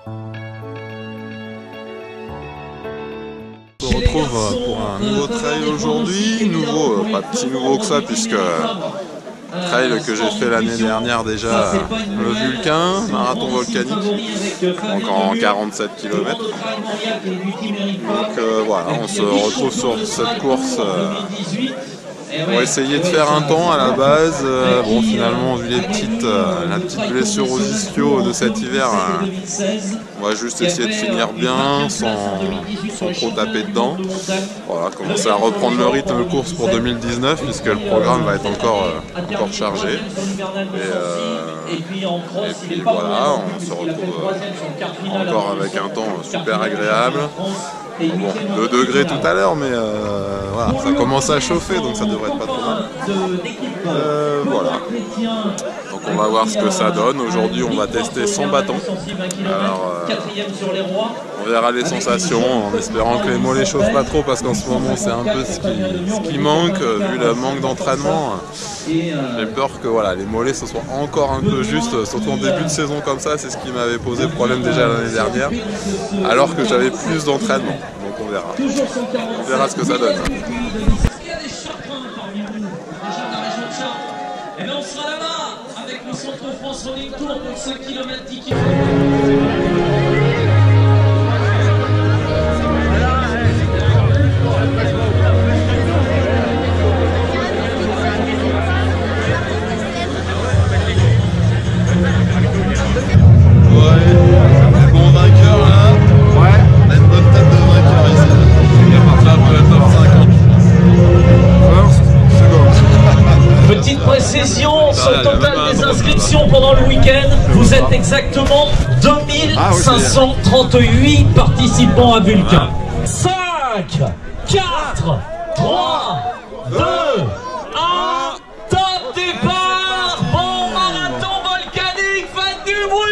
On se retrouve pour un nouveau trail aujourd'hui, pas si nouveau que ça puisque trail que j'ai fait l'année dernière déjà, le Vulcain, marathon volcanique, donc en 47 km. Donc voilà, on se retrouve sur cette course pour essayer de faire un temps à la base. Bon, finalement, vu la petite blessure aux ischios de cet hiver, on va juste essayer de finir bien sans trop taper dedans. Voilà, commencer à reprendre le rythme de course pour 2019 puisque le programme va être encore chargé. Et puis voilà, on se retrouve encore avec un temps super agréable. Bon, 2 degrés tout à l'heure, mais voilà, ça commence à chauffer, donc ça devrait être pas trop mal. Voilà. Donc on va voir ce que ça donne. Aujourd'hui, on va tester sans bâton. Alors, on verra les sensations, en espérant que les mollets chauffent pas trop, parce qu'en ce moment, c'est un peu ce qui manque, vu le manque d'entraînement. J'ai peur que voilà, les mollets ce soit encore un peu juste, surtout en début de saison comme ça, c'est ce qui m'avait posé problème déjà l'année dernière, alors que j'avais plus d'entraînement. Donc on verra. On verra ce que ça donne. Il y a des chagrins parmi vous, des gens de la région de Chartres. Et bien on sera là-bas avec le Centre France Running Tour pour 5 km 10 km. Petite précision sur le total des inscriptions pendant le week-end, vous êtes exactement 2538 participants à Vulcain. 5, 4, 3, 2, 1, top départ. Bon marathon volcanique, faites du bruit.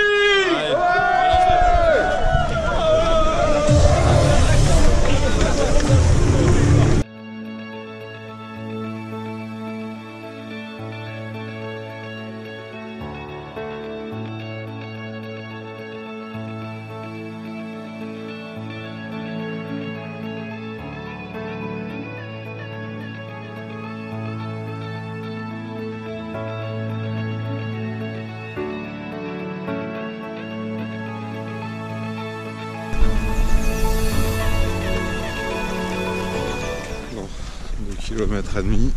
Kilomètres et demi.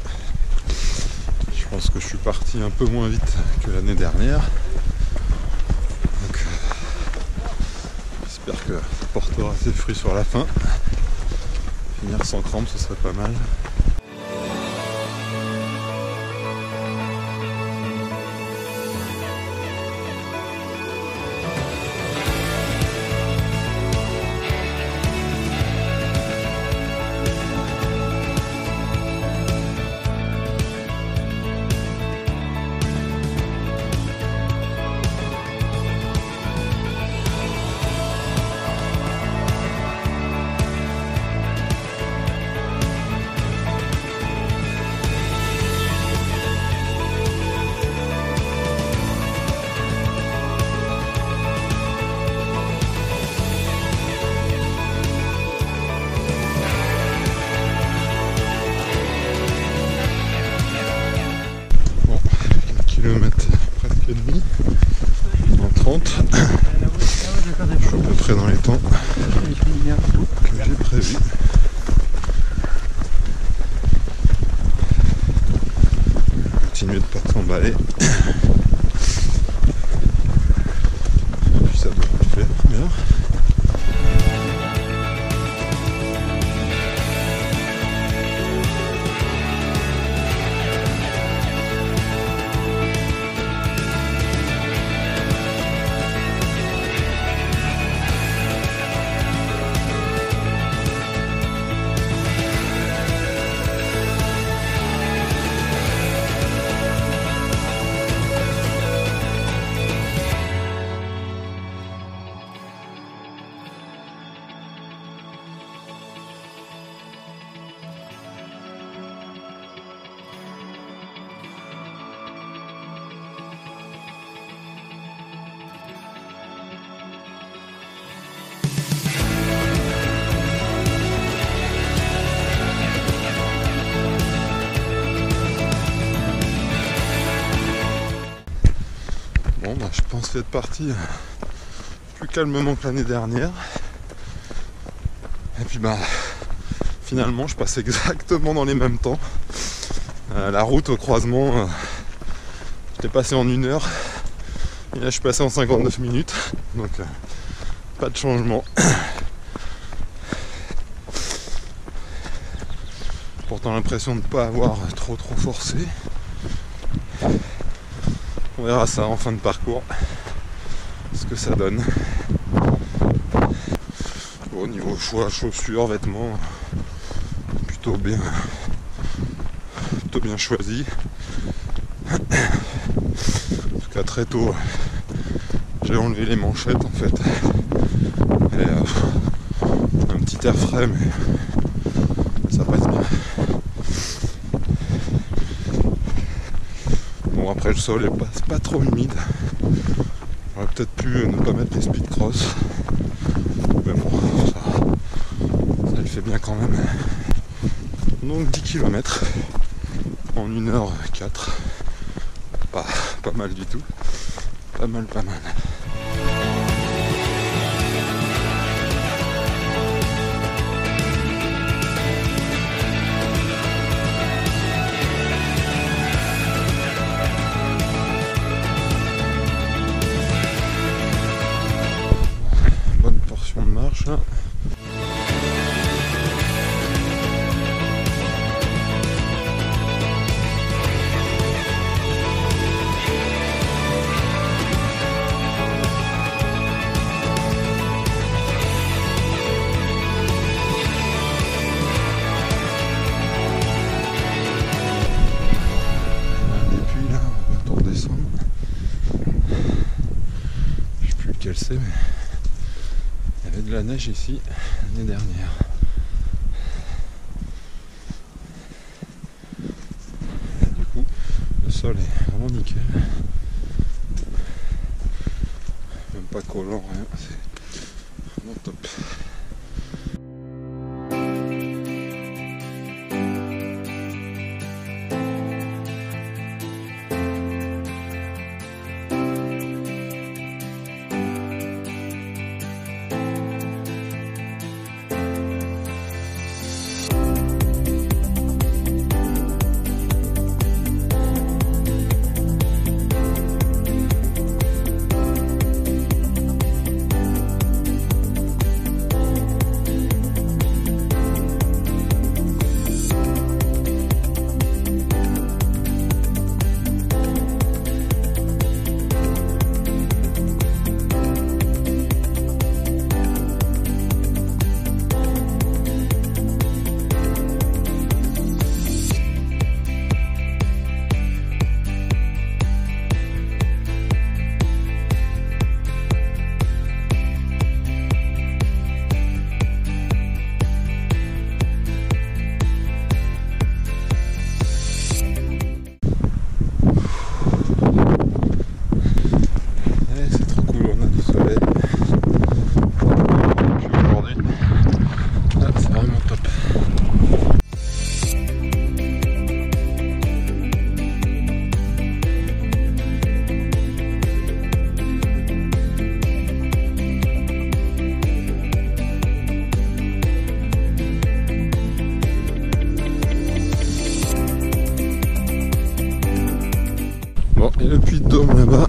Je pense que je suis parti un peu moins vite que l'année dernière. Donc j'espère que ça portera ses fruits sur la fin. Finir sans crampe, ce serait pas mal. Presque demi en 30. Je suis à peu près dans les temps que j'ai prévu. Continuer de pas s'emballer. Puis ça devrait le faire bien. s'y être parti plus calmement que l'année dernière. Et puis bah finalement je passe exactement dans les mêmes temps. La route au croisement, j'étais passé en 1 heure. Et là je suis passé en 59 minutes. Donc pas de changement. Pourtant l'impression de ne pas avoir trop forcé. On verra ça en fin de parcours, ce que ça donne. Au niveau choix, chaussures, vêtements, plutôt bien choisi. En tout cas très tôt, j'ai enlevé les manchettes en fait. Et un petit air frais, mais ça passe bien. Bon, après le sol est pas trop humide. J'aurais peut-être pu ne pas mettre les speed cross. Mais bon, ça le fait bien quand même. Donc 10 km en 1h04. Pas mal du tout. Pas mal. Bonne portion de marche là. Je sais, mais il y avait de la neige ici l'année dernière. Du coup, le sol est vraiment nickel. Même pas collant, rien. C'est vraiment top. Et le puits de Dôme là-bas,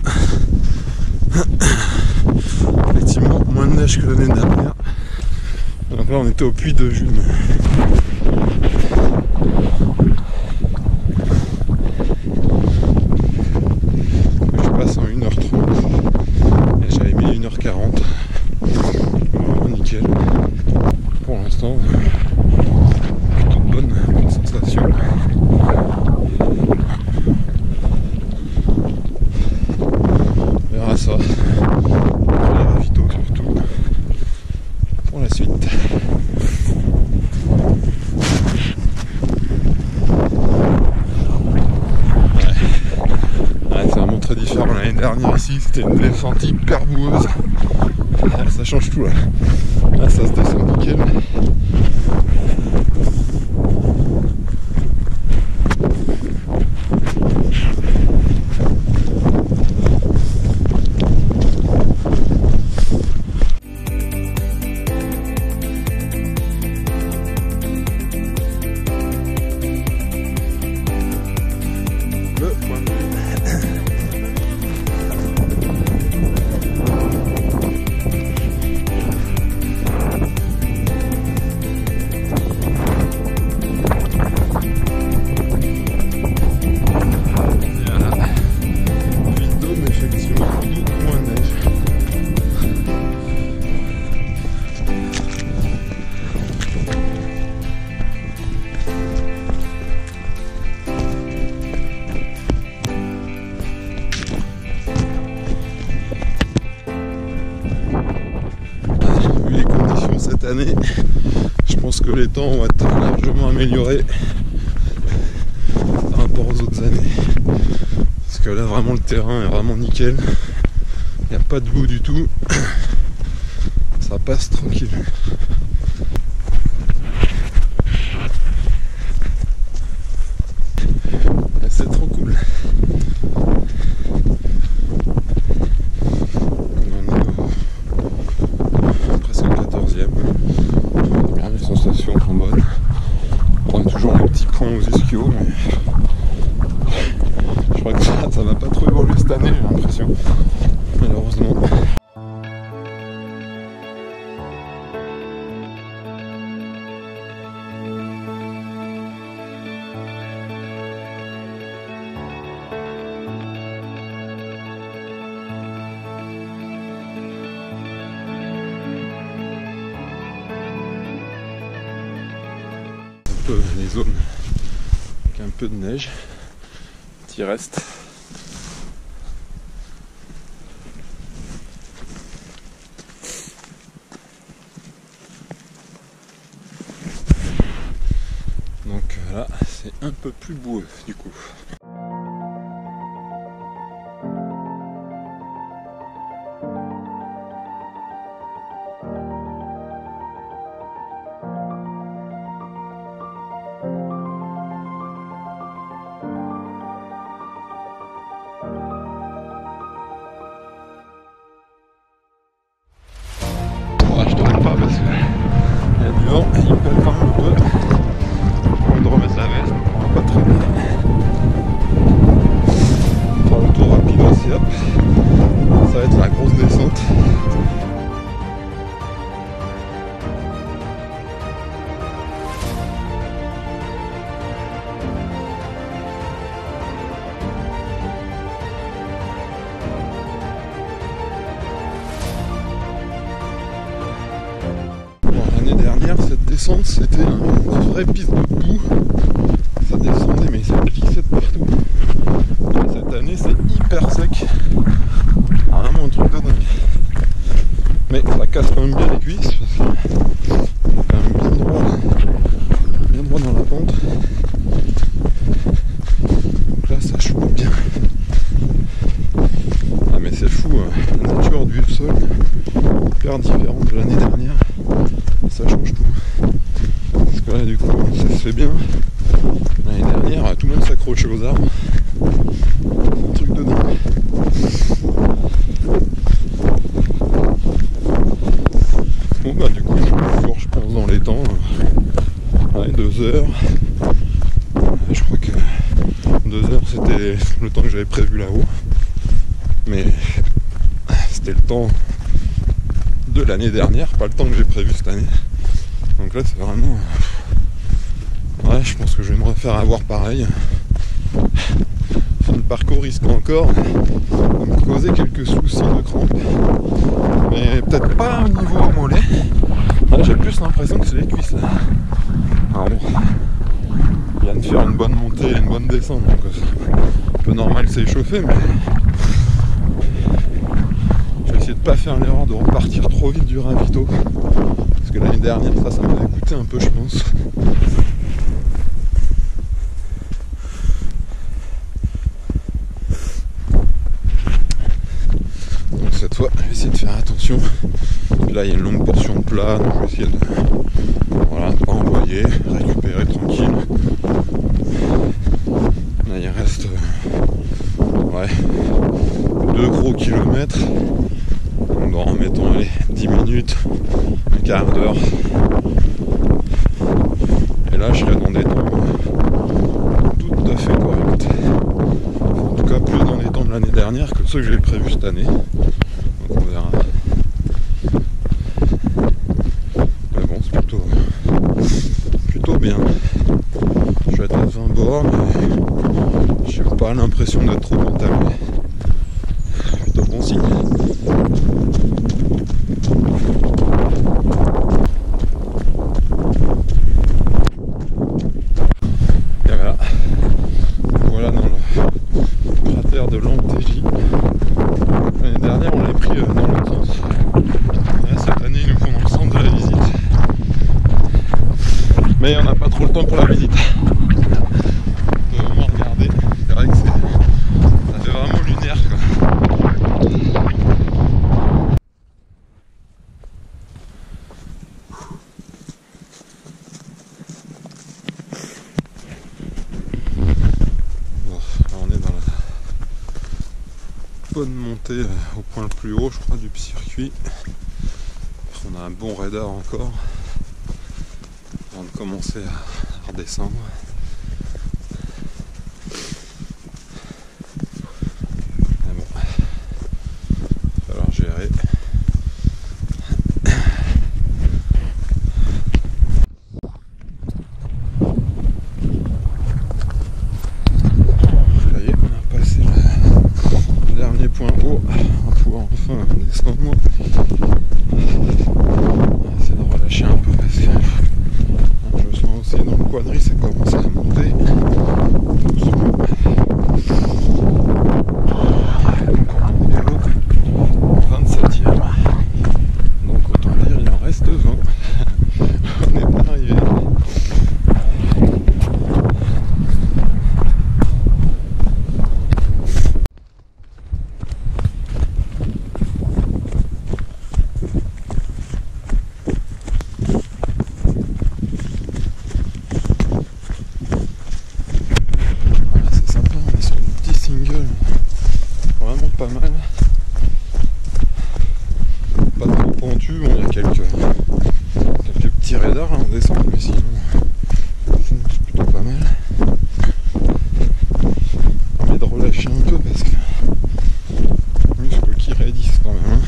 effectivement moins de neige que l'année dernière. Donc là on était au puits de Jume. Je passe en 1h30 et j'avais mis 1h40. Vraiment nickel. Pour l'instant, plutôt bonne sensation. Ça, les ravitaux surtout pour la suite. Ouais, c'est vraiment très différent. L'année dernière ici c'était une descente hyper boueuse. Là, ça change tout là. Là ça se descend nickel. cette année, je pense que les temps vont être largement améliorés par rapport aux autres années. Parce que là vraiment le terrain est vraiment nickel. Il n'y a pas de boue du tout. Ça passe tranquille. Et c'est trop cool. On en est presque 14e. Bien, les sensations sont bonnes. On a toujours un petit point aux ischios, mais je crois que ça va pas trop évoluer cette année, j'ai l'impression. Malheureusement. Les zones avec un peu de neige, petit reste. Donc là, c'est un peu plus boueux du coup. Je traîne pas parce qu'il y a du vent et il pèle quand même un peu. J'ai envie de remettre la veste, on va pas traîner. On fera le tour rapide aussi, hop. Ça va être la grosse descente. L'année dernière, cette descente, c'était une vraie piste de boue. Ça descendait, mais ça glissait de partout. Et cette année, c'est hyper sec. Vraiment un truc de dingue. Mais ça casse quand même bien les cuisses, parce que c'est quand même bien droit dans la pente. Donc là, ça choue bien. Ah, mais c'est fou, la nature du sol, hyper différente de l'année dernière. Ça change tout. Parce que là du coup ça se fait bien. L'année dernière tout le monde s'accrochait aux arbres. Un truc de dingue. Bon bah du coup toujours je pense dans les temps. 2 heures. Je crois que 2 heures c'était le temps que j'avais prévu là-haut. Mais c'était le temps de l'année dernière, pas le temps que j'ai prévu cette année. Donc là c'est vraiment... Ouais, je pense que je vais me refaire avoir pareil. Le parcours risque encore de me causer quelques soucis de crampes. Mais peut-être pas au niveau mollet. Là j'ai plus l'impression que c'est les cuisses là. Alors bon, il vient de faire une bonne montée et une bonne descente, donc c'est un peu normal que c'est échauffé, mais je vais essayer de pas faire l'erreur de repartir trop vite du ravito. Parce que l'année dernière ça m'avait coûté un peu je pense. Donc cette fois je vais essayer de faire attention. Puis là il y a une longue portion de plat, donc je vais essayer de voilà, pas envoyer, récupérer tranquille. Là il reste ouais, 2 gros kilomètres. Donc en mettant allez, 10 minutes, un quart d'heure. Et là je serai dans des temps tout à fait corrects. En tout cas plus dans les temps de l'année dernière que ceux que j'ai prévus cette année. Donc on verra. Mais bon c'est plutôt bien. Je vais être à 20 bords mais j'ai pas l'impression d'être trop entamé. Plutôt bon signe. Voilà dans le cratère de l'Antégie. L'année dernière on l'avait pris dans l'autre sens. Là, cette année ils nous font dans le centre de la visite. Mais on n'a pas trop le temps pour la visite. On peut vraiment regarder. C'est vrai que ça fait vraiment lunaire quoi. Bon, là on est dans la bonne montée au point le plus haut je crois du circuit. On a un bon radar encore avant de commencer à redescendre. Mais bon, il va falloir gérer. Ça y est, on a passé le dernier point haut. On va pouvoir enfin descendre. Essayer de relâcher un peu parce que je sens aussi dans le quadri ça commence à monter doucement. Donc on est au 27e, donc autant dire il en reste 20. On n'est pas arrivé. Pas mal, pas trop pentu, bon il y a quelques petits radars là en descente, mais sinon c'est plutôt pas mal. Mais de relâcher un peu parce que muscles qui raidissent quand même, hein.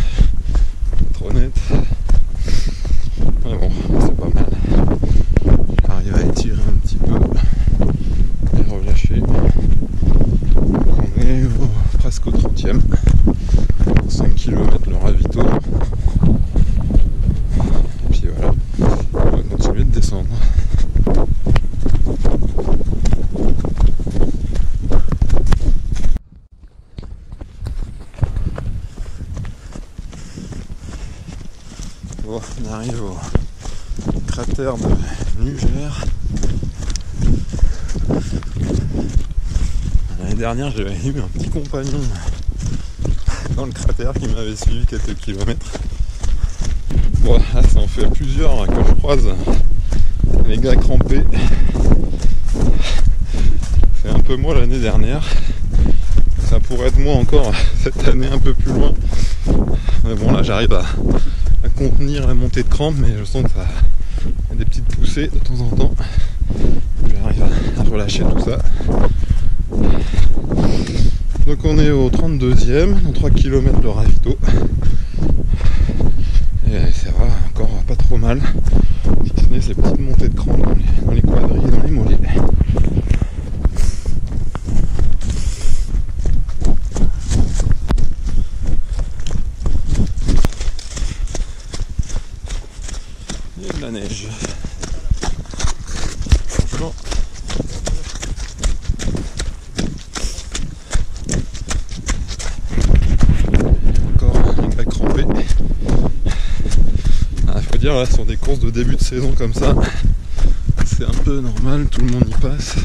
Être honnête. Mais bon, c'est pas mal. J'arrive à étirer un petit peu et relâcher. Donc on est presque au 30e. 5 km le ravito. Et puis voilà, on va continuer de descendre. Bon, on arrive au cratère de Nugère. L'année dernière, j'avais eu un petit compagnon dans le cratère qui m'avait suivi quelques kilomètres. Bon, là, ça en fait plusieurs là, que je croise. Les gars crampés. C'est un peu moi l'année dernière. Ça pourrait être moi encore cette année un peu plus loin. Mais bon, là, j'arrive à contenir la montée de crampes, mais je sens que ça y a des petites poussées de temps en temps. J'arrive à relâcher tout ça. Donc on est au 32e, dans 3 km le ravito. Et ça va encore pas trop mal, si ce n'est ces petites montées de crampes dans les quadris et dans les mollets. Il y a de la neige. Franchement. Crampé. Il faut dire là sur des courses de début de saison comme ça, c'est un peu normal, tout le monde y passe.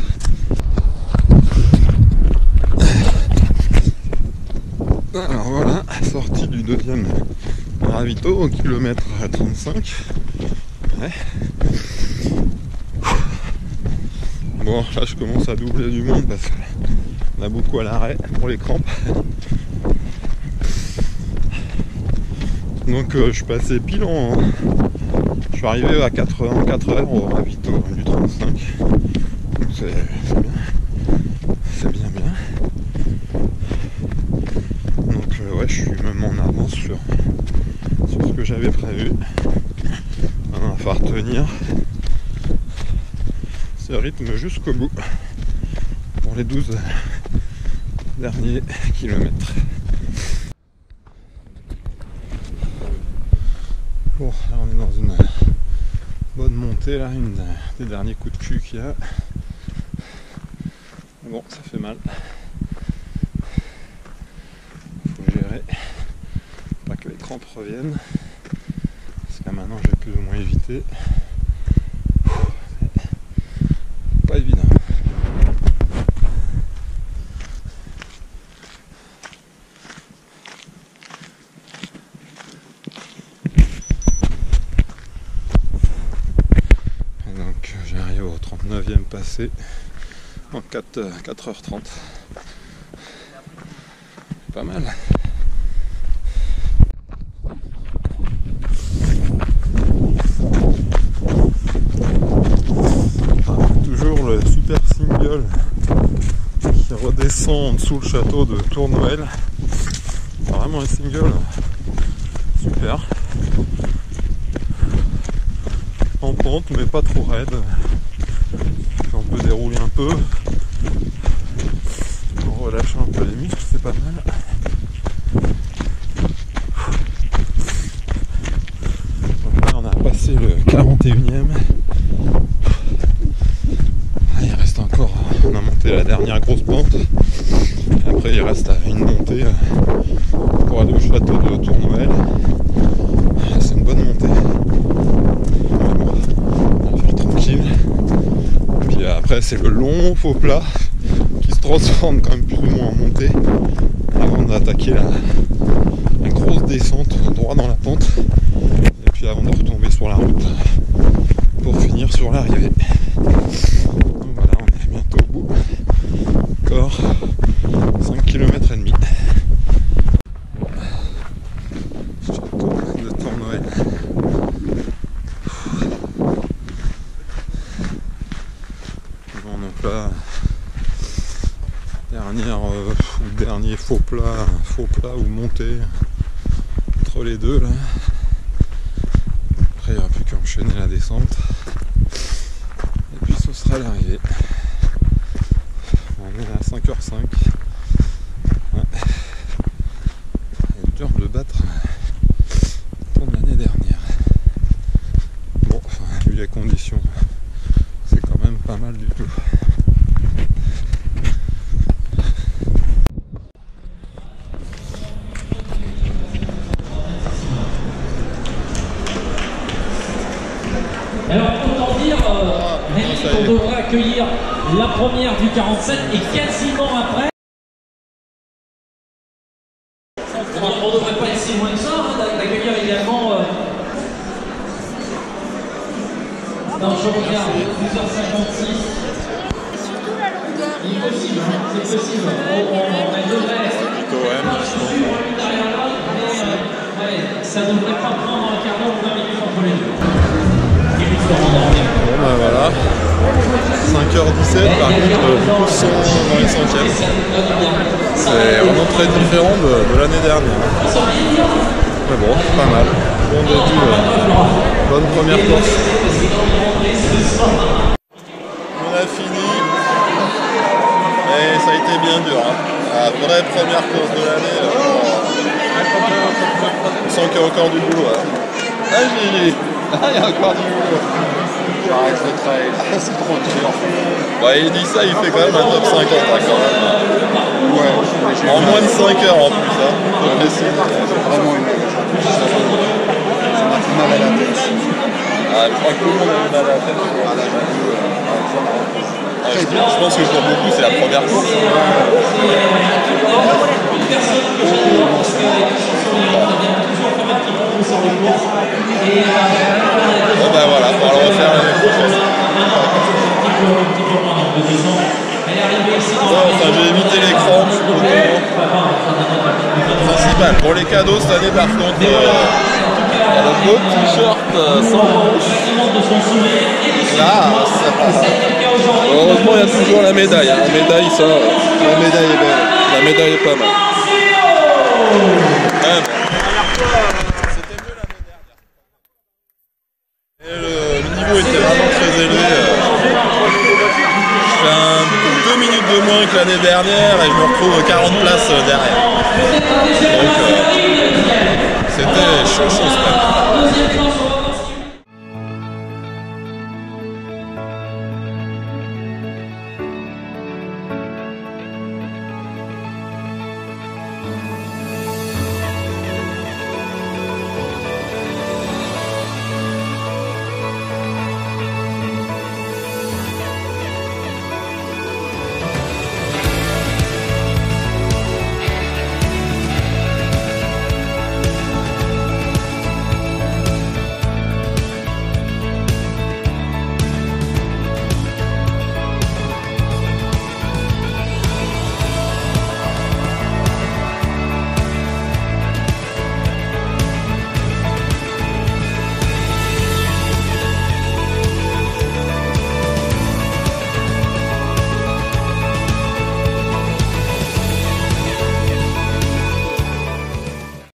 Alors voilà, sortie du deuxième ravito au kilomètre 35. Ouais. Bon là je commence à doubler du monde parce qu'on a beaucoup à l'arrêt pour les crampes. Donc je suis passé pile en... Je suis arrivé à 84 heures au ravito du 35. Donc c'est bien. C'est bien. Donc ouais, je suis même en avance sur ce que j'avais prévu. Maintenant, il va falloir tenir ce rythme jusqu'au bout pour les 12 derniers kilomètres. Bon, là on est dans une bonne montée, là, une des derniers coups de cul qu'il y a. Bon, ça fait mal. Faut gérer. Pas que les crampes reviennent. Parce qu'à maintenant j'ai plus ou moins évité. passé en 4h30. Pas mal. Toujours le super single qui redescend en dessous le château de Tournoël. Vraiment un single super. En pente mais pas trop raide. On peut dérouler un peu. En relâchant un peu les muscles, c'est pas mal. Donc là on a passé le 41e. Il reste encore, on a monté la dernière grosse pente. Après il reste une montée pour aller au château de Tournoël. C'est une bonne montée. On va faire tranquille. Puis après c'est le long faux plat qui se transforme quand même plus ou moins en montée avant d'attaquer la grosse descente droit dans la pente et puis avant de retomber sur la route pour finir sur l'arrivée. Donc voilà, on est bientôt au bout. Encore 5 km et demi. Château de Tournoël. Bon, donc là, dernier faux plat ou montée entre les deux là. Après il n'y aura plus qu'à enchaîner la descente et puis ce sera l'arrivée. On est à 5h05. Ouais. C'est dur de battre pour l'année dernière. Bon, enfin, vu les conditions, c'est quand même pas mal du tout. Alors autant dire, on devrait accueillir la première du 47 et quasiment après. On ne devrait pas être si loin que ça, d'accueillir également. Non, je regarde, 12h56. Il est possible, c'est possible. Elle devrait. Ça ne devrait pas prendre un quart d'heure ou 20 minutes entre les deux. Bon ben voilà, 5h17 par contre, du coup sont dans les centièmes. C'est vraiment très différent de l'année dernière. Mais bon, pas mal. Bon début, bonne première course. On a fini, et ça a été bien dur. Hein. La vraie première course de l'année, on sent qu'il y a encore du boulot. Hein. Ah Gigi, il y a encore du boulot. J'arrête le trail, c'est trop dur. Bah, il dit ça, il fait quand même un top 50 hein, quand même. Ouais, en moins de 5 heures en plus. Hein. C'est vraiment une. Ça m'a fait mal à la tête. Ah, je crois que tout le monde a eu mal à la tête. Je pense que pour beaucoup, c'est la première course. Bon ben voilà, on va le refaire l'année prochaine. Bon, enfin j'ai évité l'écran, principal. Pour les cadeaux cette année par contre, le beau t-shirt sans manche. Là, ça passe. Heureusement il y a toujours la médaille. La médaille, ça, la médaille est belle. La médaille est pas mal. Ouais, c'était mieux l'année dernière. Et le niveau était vraiment très élevé. Je fais 2 minutes de moins que l'année dernière et je me retrouve 40 places derrière. Donc c'était chaud cette année.